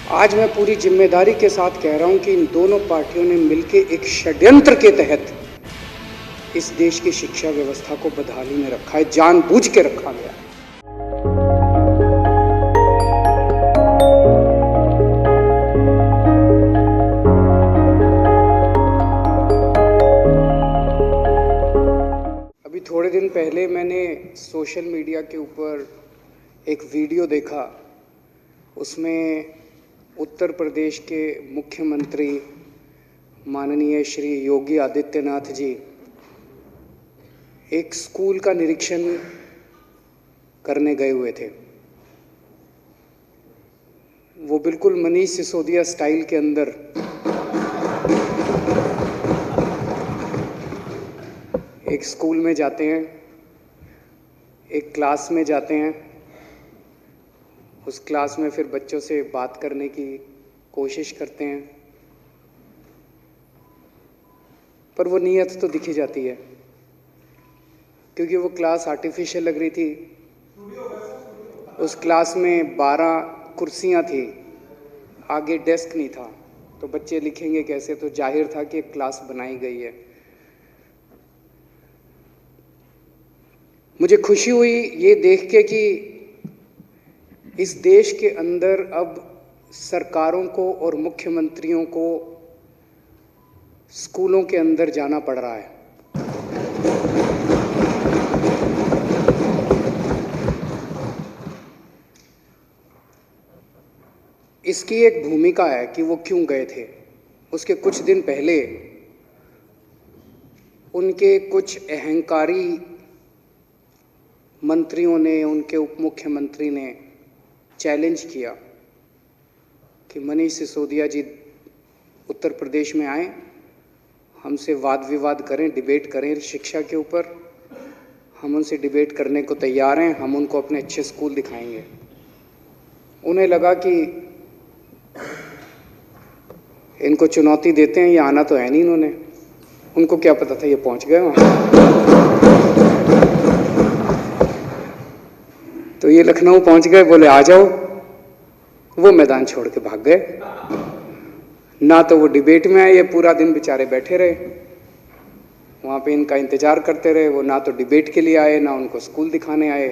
आज मैं पूरी जिम्मेदारी के साथ कह रहा हूं कि इन दोनों पार्टियों ने मिलकर एक षड्यंत्र के तहत इस देश की शिक्षा व्यवस्था को बदहाली में रखा है, जानबूझ के रखा गया है। अभी थोड़े दिन पहले मैंने सोशल मीडिया के ऊपर एक वीडियो देखा। उसमें उत्तर प्रदेश के मुख्यमंत्री माननीय श्री योगी आदित्यनाथ जी एक स्कूल का निरीक्षण करने गए हुए थे। वो बिल्कुल मनीष सिसोदिया स्टाइल के अंदर एक स्कूल में जाते हैं, एक क्लास में जाते हैं, उस क्लास में फिर बच्चों से बात करने की कोशिश करते हैं, पर वो नीयत तो दिखी जाती है क्योंकि वो क्लास आर्टिफिशियल लग रही थी। उस क्लास में 12 कुर्सियां थी, आगे डेस्क नहीं था, तो बच्चे लिखेंगे कैसे? तो जाहिर था कि एक क्लास बनाई गई है। मुझे खुशी हुई ये देख के कि इस देश के अंदर अब सरकारों को और मुख्यमंत्रियों को स्कूलों के अंदर जाना पड़ रहा है। इसकी एक भूमिका है कि वो क्यों गए थे। उसके कुछ दिन पहले उनके कुछ अहंकारी मंत्रियों ने, उनके उप मुख्यमंत्री ने चैलेंज किया कि मनीष सिसोदिया जी उत्तर प्रदेश में आए, हमसे वाद विवाद करें, डिबेट करें शिक्षा के ऊपर। हम उनसे डिबेट करने को तैयार हैं, हम उनको अपने अच्छे स्कूल दिखाएंगे। उन्हें लगा कि इनको चुनौती देते हैं, ये आना तो है नहीं इन्होंने। उनको क्या पता था ये पहुंच गए वहाँ। तो ये लखनऊ पहुंच गए, बोले आ जाओ। वो मैदान छोड़ के भाग गए। ना तो वो डिबेट में आए, ये पूरा दिन बेचारे बैठे रहे वहाँ पे, इनका इंतजार करते रहे। वो ना तो डिबेट के लिए आए, ना उनको स्कूल दिखाने आए।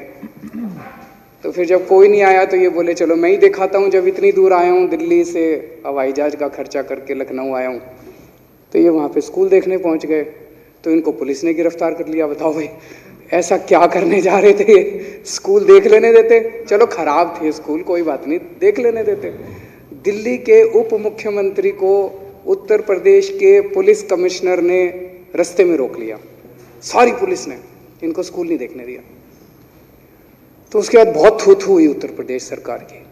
तो फिर जब कोई नहीं आया तो ये बोले चलो मैं ही दिखाता हूँ, जब इतनी दूर आया हूँ, दिल्ली से हवाई जहाज का खर्चा करके लखनऊ आया हूँ। तो ये वहाँ पे स्कूल देखने पहुँच गए, तो इनको पुलिस ने गिरफ्तार कर लिया। बताओ भाई, ऐसा क्या करने जा रहे थे? स्कूल देख लेने देते? चलो खराब थे स्कूल, कोई बात नहीं, देख लेने देते। दिल्ली के उप मुख्यमंत्री को उत्तर प्रदेश के पुलिस कमिश्नर ने रास्ते में रोक लिया, सारी पुलिस ने, इनको स्कूल नहीं देखने दिया। तो उसके बाद बहुत थू-थू हुई उत्तर प्रदेश सरकार की।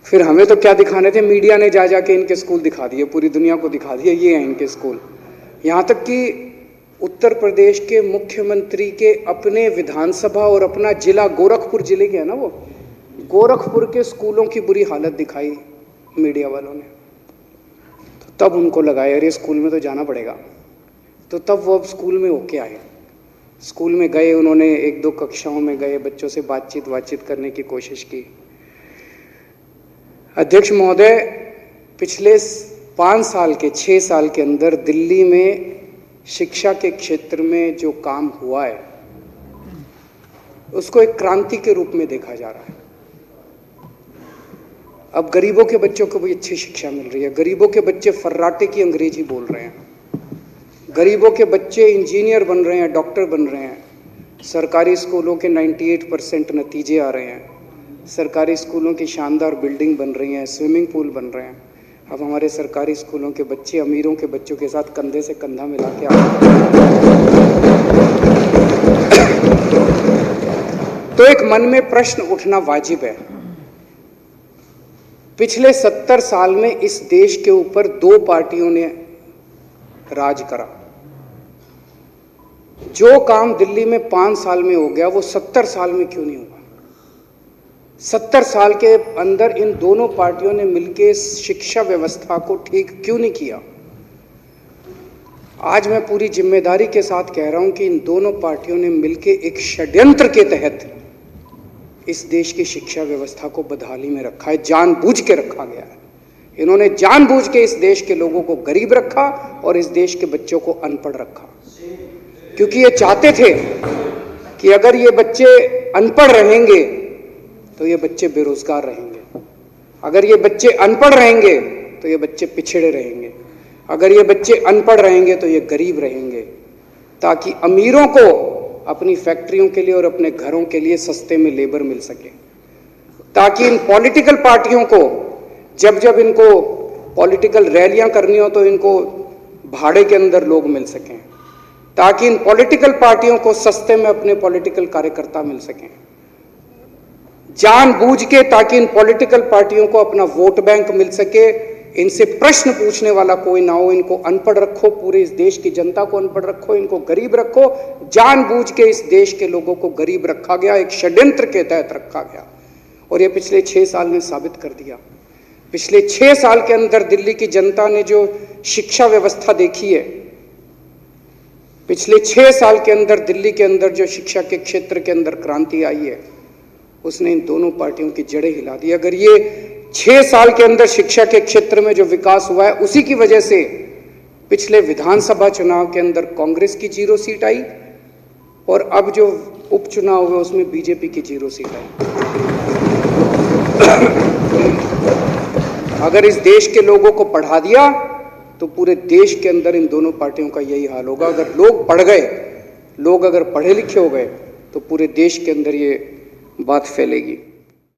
फिर हमें तो क्या दिखाने थे, मीडिया ने जा जाके इनके स्कूल दिखा दिए, पूरी दुनिया को दिखा दिए ये हैं इनके स्कूल। यहाँ तक कि उत्तर प्रदेश के मुख्यमंत्री के अपने विधानसभा और अपना जिला, गोरखपुर जिले के है ना वो, गोरखपुर के स्कूलों की बुरी हालत दिखाई मीडिया वालों ने। तो तब उनको लगा यार स्कूल में तो जाना पड़ेगा। तो तब वो अब स्कूल में होके आए। स्कूल में गए, उन्होंने 1-2 कक्षाओं में गए, बच्चों से बातचीत करने की कोशिश की। अध्यक्ष महोदय, पिछले 5 साल के 6 साल के अंदर दिल्ली में शिक्षा के क्षेत्र में जो काम हुआ है उसको एक क्रांति के रूप में देखा जा रहा है। अब गरीबों के बच्चों को भी अच्छी शिक्षा मिल रही है। गरीबों के बच्चे फर्राटे की अंग्रेजी बोल रहे हैं। गरीबों के बच्चे इंजीनियर बन रहे हैं, डॉक्टर बन रहे हैं। सरकारी स्कूलों के 98% नतीजे आ रहे हैं। सरकारी स्कूलों की शानदार बिल्डिंग बन रही हैं, स्विमिंग पूल बन रहे हैं। अब हमारे सरकारी स्कूलों के बच्चे अमीरों के बच्चों के साथ कंधे से कंधा मिला के आ रहे हैं। तो एक मन में प्रश्न उठना वाजिब है। पिछले 70 साल में इस देश के ऊपर 2 पार्टियों ने राज करा। जो काम दिल्ली में 5 साल में हो गया वो 70 साल में क्यों नहीं हुआ? 70 साल के अंदर इन दोनों पार्टियों ने मिलकर शिक्षा व्यवस्था को ठीक क्यों नहीं किया? आज मैं पूरी जिम्मेदारी के साथ कह रहा हूं कि इन दोनों पार्टियों ने मिलकर एक षड्यंत्र के तहत इस देश की शिक्षा व्यवस्था को बदहाली में रखा है, जानबूझ के रखा गया है। इन्होंने जानबूझ के इस देश के लोगों को गरीब रखा और इस देश के बच्चों को अनपढ़ रखा, क्योंकि ये चाहते थे कि अगर ये बच्चे अनपढ़ रहेंगे तो ये बच्चे बेरोजगार रहेंगे, अगर ये बच्चे अनपढ़ रहेंगे तो ये बच्चे पिछड़े रहेंगे, अगर ये बच्चे अनपढ़ रहेंगे तो ये गरीब रहेंगे, ताकि अमीरों को अपनी फैक्ट्रियों के लिए और अपने घरों के लिए सस्ते में लेबर मिल सके, ताकि इन पॉलिटिकल पार्टियों को जब जब इनको पॉलिटिकल रैलियां करनी हो तो इनको भाड़े के अंदर लोग मिल सकें, ताकि इन पॉलिटिकल पार्टियों को सस्ते में अपने पॉलिटिकल कार्यकर्ता मिल सकें, जानबूझ के, ताकि इन पॉलिटिकल पार्टियों को अपना वोट बैंक मिल सके, इनसे प्रश्न पूछने वाला कोई ना हो, इनको अनपढ़ रखो, पूरे इस देश की जनता को अनपढ़ रखो, इनको गरीब रखो। जानबूझ के इस देश के लोगों को गरीब रखा गया, एक षड्यंत्र के तहत रखा गया, और ये पिछले 6 साल ने साबित कर दिया। पिछले 6 साल के अंदर दिल्ली की जनता ने जो शिक्षा व्यवस्था देखी है, पिछले 6 साल के अंदर दिल्ली के अंदर जो शिक्षा के क्षेत्र के अंदर क्रांति आई है, उसने इन दोनों पार्टियों की जड़ें हिला दी। अगर ये 6 साल के अंदर शिक्षा के क्षेत्र में जो विकास हुआ है, उसी की वजह से पिछले विधानसभा चुनाव के अंदर कांग्रेस की 0 सीट आई और अब जो उपचुनाव हुए उसमें बीजेपी की 0 सीट आई। अगर इस देश के लोगों को पढ़ा दिया तो पूरे देश के अंदर इन दोनों पार्टियों का यही हाल होगा। अगर लोग पढ़ गए, लोग अगर पढ़े लिखे हो गए, तो पूरे देश के अंदर ये बात फैलेगी।